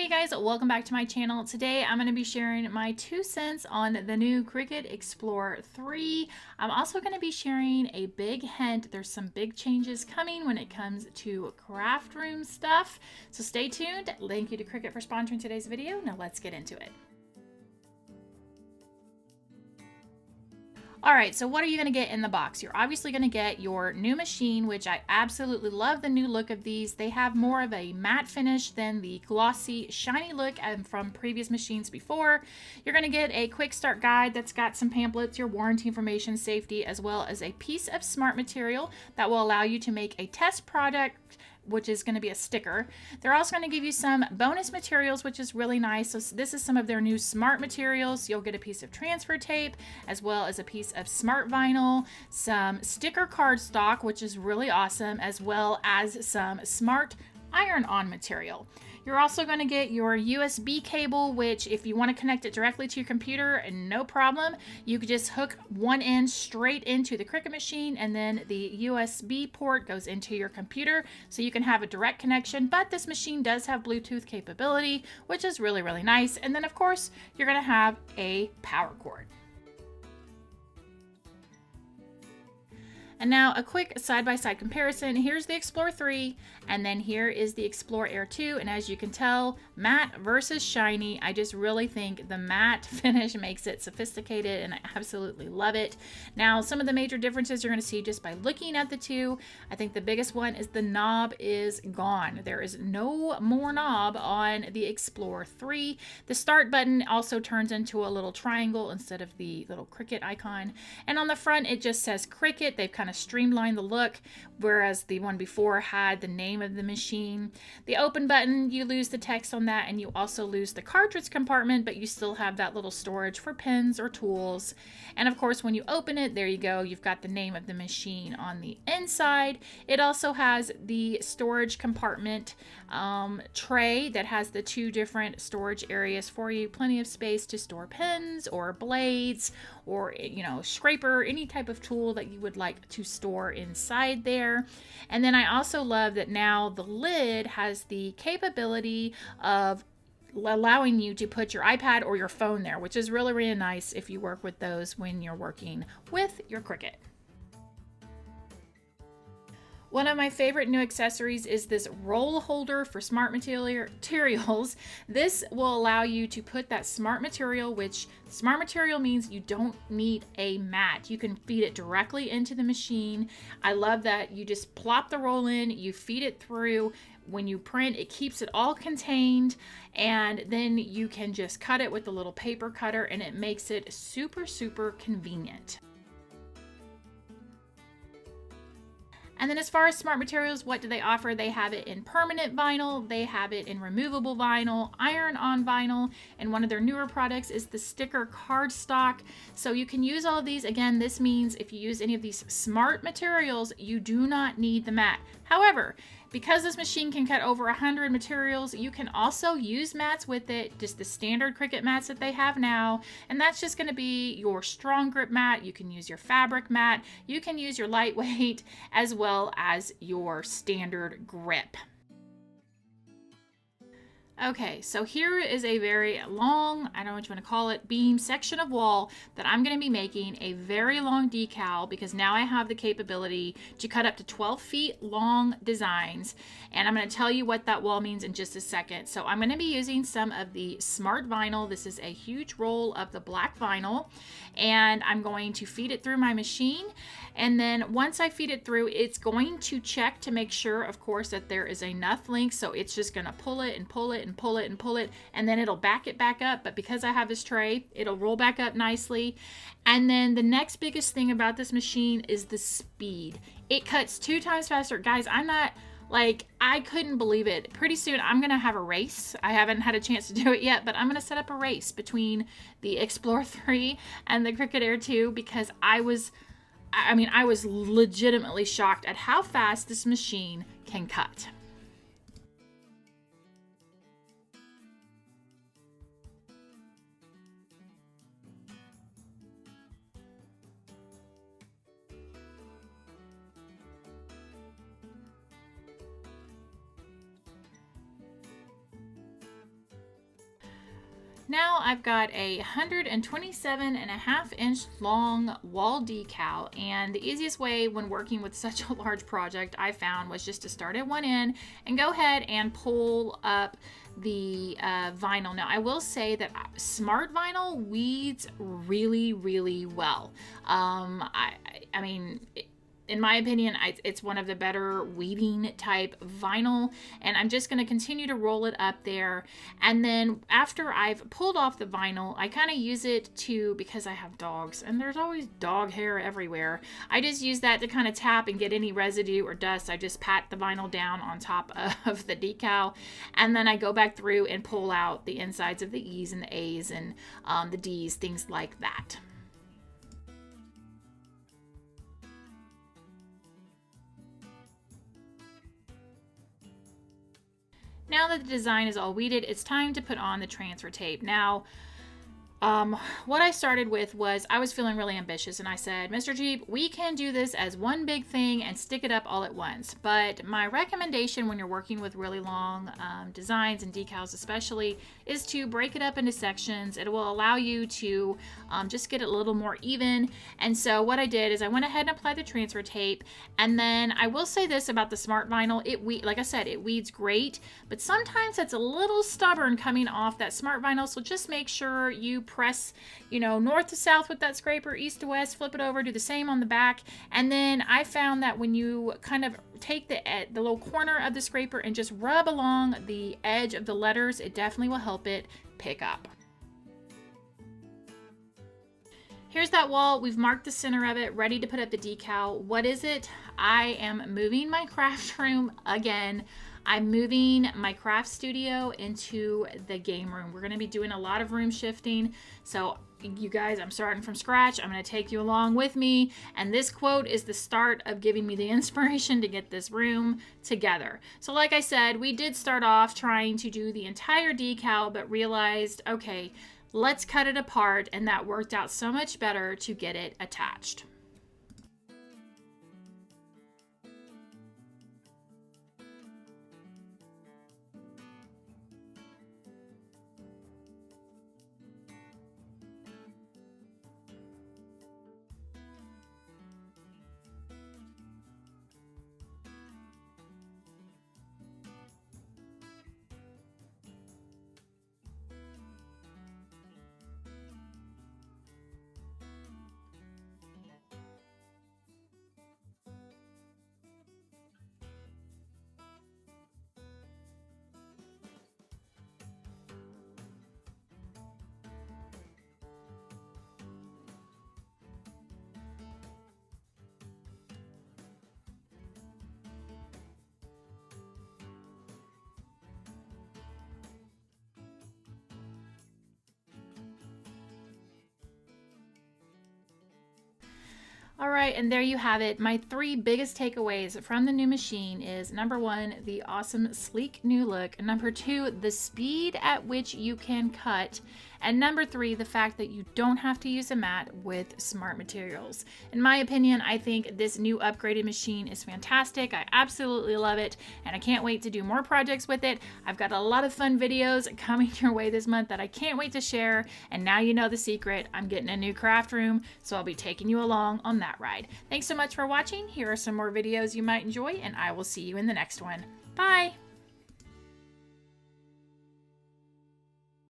Hey guys, welcome back to my channel. Today I'm going to be sharing my 2 cents on the new Cricut Explore 3. I'm also going to be sharing a big hint. There's some big changes coming when it comes to craft room stuff. So stay tuned. Thank you to Cricut for sponsoring today's video. Now let's get into it. All right, so what are you going to get in the box? You're obviously going to get your new machine, which I absolutely love the new look of these. They have more of a matte finish than the glossy, shiny look from previous machines before. You're going to get a quick start guide that's got some pamphlets, your warranty information, safety, as well as a piece of smart material that will allow you to make a test product, which is going to be a sticker. They're also going to give you some bonus materials, which is really nice. So this is some of their new smart materials. You'll get a piece of transfer tape, as well as a piece of smart vinyl, some sticker cardstock, which is really awesome, as well as some smart iron-on material. You're also going to get your USB cable, which if you want to connect it directly to your computer, no problem. You could just hook one end straight into the Cricut machine, and then the USB port goes into your computer, so you can have a direct connection. But this machine does have Bluetooth capability, which is really, really nice. And then of course, you're going to have a power cord. And now a quick side-by-side comparison. Here's the Explore 3, and then here is the Explore Air 2. And as you can tell, matte versus shiny. I just really think the matte finish makes it sophisticated, and I absolutely love it. Now, some of the major differences you're going to see just by looking at the two. I think the biggest one is the knob is gone. There is no more knob on the Explore 3. The start button also turns into a little triangle instead of the little Cricut icon. And on the front, it just says Cricut. They've kind of streamlined the look, whereas the one before had the name of the machine. The open button, you lose the text on that, and you also lose the cartridge compartment, but you still have that little storage for pens or tools. And of course, when you open it, there you go, you've got the name of the machine on the inside. It also has the storage compartment tray that has the 2 different storage areas for you. Plenty of space to store pens or blades or, you know, scraper, any type of tool that you would like to store inside there. And then I also love that now the lid has the capability of allowing you to put your iPad or your phone there, which is really, really nice if you work with those when you're working with your Cricut. One of my favorite new accessories is this roll holder for smart materials. This will allow you to put that smart material, which smart material means you don't need a mat. You can feed it directly into the machine. I love that you just plop the roll in, you feed it through. When you print, it keeps it all contained, and then you can just cut it with the little paper cutter, and it makes it super, super convenient. And then as far as smart materials, what do they offer? They have it in permanent vinyl, they have it in removable vinyl, iron-on vinyl, and one of their newer products is the sticker cardstock. So you can use all of these. Again, this means if you use any of these smart materials, you do not need the mat. However, because this machine can cut over 100 materials, you can also use mats with it, just the standard Cricut mats that they have now. And that's just going to be your strong grip mat. You can use your fabric mat. You can use your lightweight as well as your standard grip. Okay, so here is a very long, I don't know what you want to call it, beam section of wall that I'm going to be making a very long decal, because now I have the capability to cut up to 12 feet long designs. And I'm going to tell you what that wall means in just a second. So I'm going to be using some of the smart vinyl. This is a huge roll of the black vinyl, and I'm going to feed it through my machine. And then once I feed it through, it's going to check to make sure, of course, that there is enough length. So it's just going to pull it and pull it and pull it and pull it, and then it'll back it back up. But because I have this tray, it'll roll back up nicely. And then the next biggest thing about this machine is the speed. It cuts 2 times faster. Guys, I couldn't believe it. Pretty soon I'm going to have a race. I haven't had a chance to do it yet, but I'm going to set up a race between the Explore 3 and the Cricut Air 2, because I was legitimately shocked at how fast this machine can cut. Now I've got a 127.5 inch long wall decal, and the easiest way when working with such a large project I found was just to start at one end and go ahead and pull up the vinyl. Now I will say that smart vinyl weeds really, really well. I mean, in my opinion, it's one of the better weeding type vinyl, and I'm just going to continue to roll it up there. And then after I've pulled off the vinyl, I kind of use it to, because I have dogs and there's always dog hair everywhere, I just use that to kind of tap and get any residue or dust. I just pat the vinyl down on top of the decal, and then I go back through and pull out the insides of the E's and the A's and the D's, things like that. Now that the design is all weeded, it's time to put on the transfer tape. Now, what I started with was I was feeling really ambitious, and I said, Mr. Jeep, we can do this as one big thing and stick it up all at once. But my recommendation when you're working with really long designs and decals especially is to break it up into sections. It will allow you to just get it a little more even. And so what I did is I went ahead and applied the transfer tape, and then I will say this about the smart vinyl, like I said, it weeds great, but sometimes it's a little stubborn coming off that smart vinyl, so just make sure you press, north to south with that scraper, east to west, flip it over, do the same on the back. And then I found that when you kind of take the little corner of the scraper and just rub along the edge of the letters, it definitely will help it pick up. Here's that wall. We've marked the center of it, ready to put up the decal. What is it? I am moving my craft room again. I'm moving my craft studio into the game room. We're going to be doing a lot of room shifting. So you guys, I'm starting from scratch. I'm going to take you along with me. And this quote is the start of giving me the inspiration to get this room together. So like I said, we did start off trying to do the entire decal, but realized, okay, let's cut it apart. And that worked out so much better to get it attached. All right, and there you have it. My 3 biggest takeaways from the new machine is number 1, the awesome sleek new look. Number 2, the speed at which you can cut. And number 3, the fact that you don't have to use a mat with smart materials. In my opinion, I think this new upgraded machine is fantastic. I absolutely love it, and I can't wait to do more projects with it. I've got a lot of fun videos coming your way this month that I can't wait to share. And now you know the secret. I'm getting a new craft room, so I'll be taking you along on that ride. Thanks so much for watching. Here are some more videos you might enjoy, and I will see you in the next one. Bye!